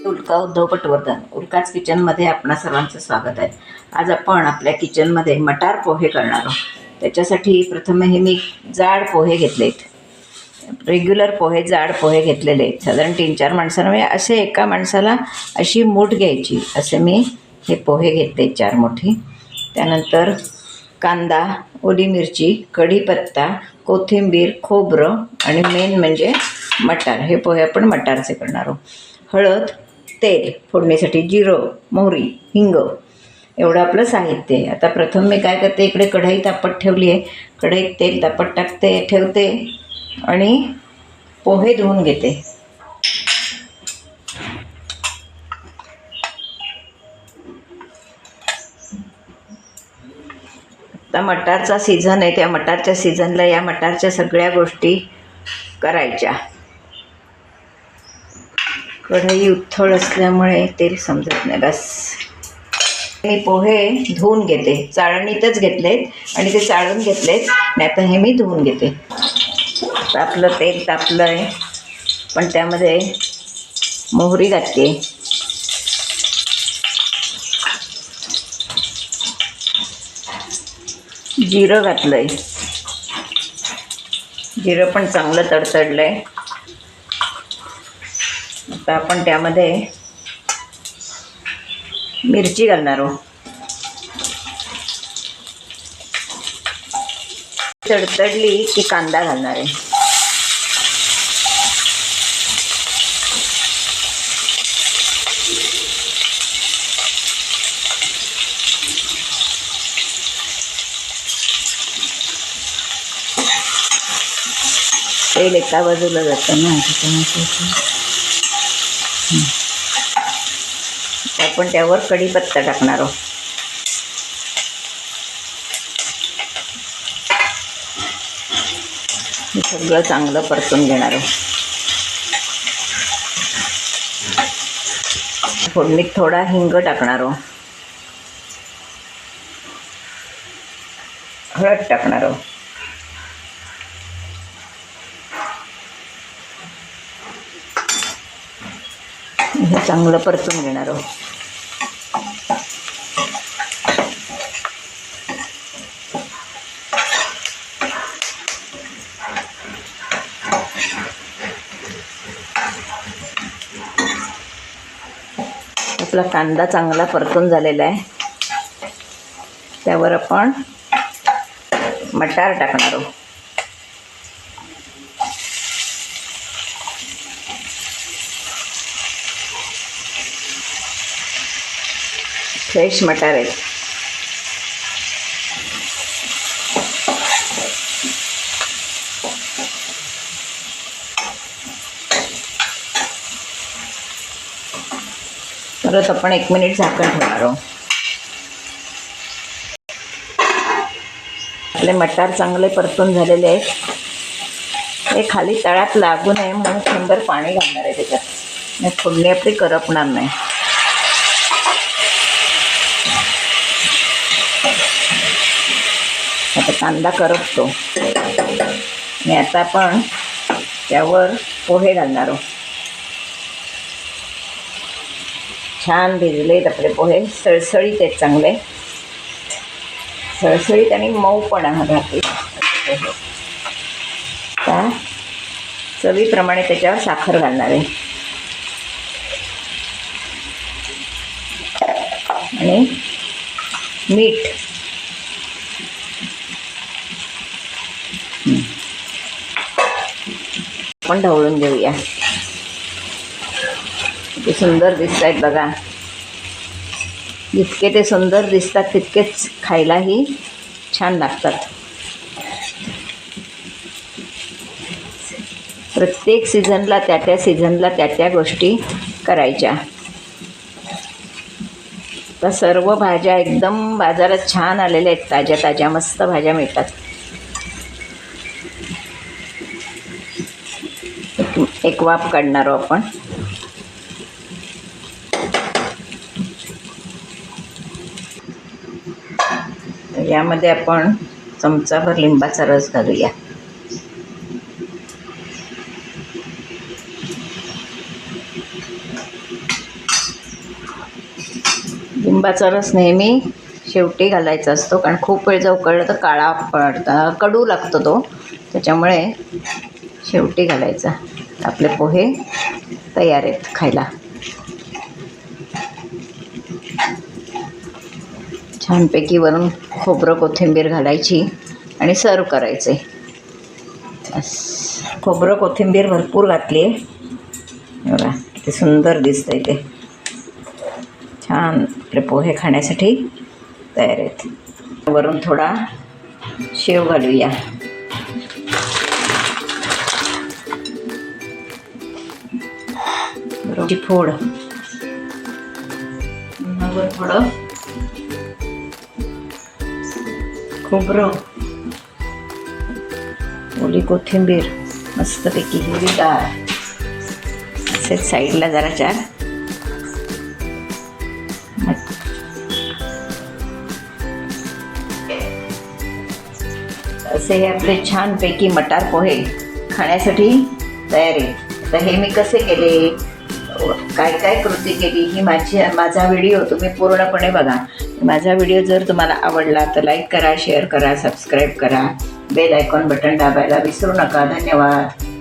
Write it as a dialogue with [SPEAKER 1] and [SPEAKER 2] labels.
[SPEAKER 1] उल्का उद्धव पटवर्धन उल्काच किचनमध्ये आपणा सर्वांचं स्वागत आहे। आज आपण आपल्या किचनमध्ये मटार पोहे करणार आहोत। त्याच्यासाठी प्रथम हे मी जाड पोहे घेतलेत, रेग्युलर पोहे, जाड पोहे घेतलेले आहेत। साधारण 3-4 माणसांना असे एका माणसाला अशी मूठ घ्यायची, असे मी हे पोहे घेतले 4 मोठी। त्यानंतर कांदा, ओली मिरची, कढीपत्ता, कोथिंबीर, खोबरं आणि मेन म्हणजे मटार। हे पोहे आपण मटारचे करणार आहोत। हळद, तेल फोडणीसाठी, जिरं, मोहरी, हिंग एवढं आपलं साहित्य आहे। आता प्रथम मी काय करते, इकडे कढई तापत ठेवली आहे। कढईत तेल तापत ठेवते आणि पोहे धुवून घेते। आता मटारचा सीझन आहे, त्या मटारच्या सीझनला या मटारच्या सगळ्या गोष्टी करायच्या। कढई उथळ असल्यामुळे तेल समजत नाही। बस मी पोहे धुवून घेते, चाळणीतच घेतलेत आणि ते चाळून घेतलेत, नाही तर हे मी धुवून घेते। आपलं तेल तापलं आहे, पण त्यामध्ये मोहरी घातली, जिरं घातलं आहे, जिरं पण चांगलं तडतडलं आहे। आता आपण त्यामध्ये मिरची घालणार आहोत। तडतडली की कांदा घालणार आहे। तेल एका बाजूला जातं ना, आपण त्यावर कढीपत्ता टाकणार आहोत। हे सगळं चांगलं परतून घेणार आहोत। फोडणीत थोडा हिंग टाकणार आहोत, हळद टाकणार आहोत, हे चांगलं परतून घेणार आहोत। आपला कांदा चांगला परतून झालेला आहे, त्यावर आपण मटार टाकणार आहोत। फ्रेश मटार आहेत। परत आपण 1 मिनिट झाकण ठेवणार आहोत। आपले मटार चांगले परतून झालेले आहेत। हे खाली तळात लागू नये म्हणून थंड पाणी घालणार आहे त्याच्यात, फोडणी आपली करपणार नाही। आता कांदा करपतो आणि आता आपण त्यावर पोहे घालणार आहोत। छान भिजलेत आपले पोहे, सळसळीत आहेत, चांगले सळसळीत आणि मऊ पण राहते। आता चवीप्रमाणे त्याच्यावर साखर घालणार आहे आणि मीठ। आपण ढवळून घेऊया। ते सुंदर दिसत आहेत बघा। जितके ते सुंदर दिसतात तितकेच खायलाही छान लागतात। प्रत्येक सीझनला त्या सीझनला त्या गोष्टी करायच्या। तर सर्व भाज्या एकदम बाजारात छान आलेल्या आहेत, ताज्या ताज्या मस्त भाज्या मिळतात। एक वाफ काढणार आहोत आपण। यामध्ये आपण चमचाभर लिंबाचा रस घालूया। लिंबाचा रस नेहमी शेवटी घालायचा असतो, कारण खूप वेळ जर उकळलं तर काळा पडता कडू लागतो तो, त्याच्यामुळे शेवटी घालायचा. आपले पोहे तयार आहेत खायला. छानपैकी वरून खोबरं कोथिंबीर घालायची आणि सर्व करायचे. बस, खोबरं कोथिंबीर भरपूर घातली आहे बघा, किती सुंदर दिसतंय ते. छान आपले पोहे खाण्यासाठी तयार आहेत. वरून थोडा शेव घालूया. बरोबर फोड, वर थोडं खोबरं, ओली कोथिंबीर, मस्तपैकी हिरवीगार, असे साईडला जरा चार. असे हे आपले छानपैकी मटार पोहे खाण्यासाठी तयार आहेत. तर हे मी कसे केले, काय काय कृती केली, ही माझा व्हिडिओ तुम्ही पूर्णपणे बघा. माझा व्हिडिओ जर तुम्हाला आवडला तर लाईक करा, शेअर करा, सबस्क्राईब करा, बेल आयकॉन बटन दाबायला विसरू नका. धन्यवाद.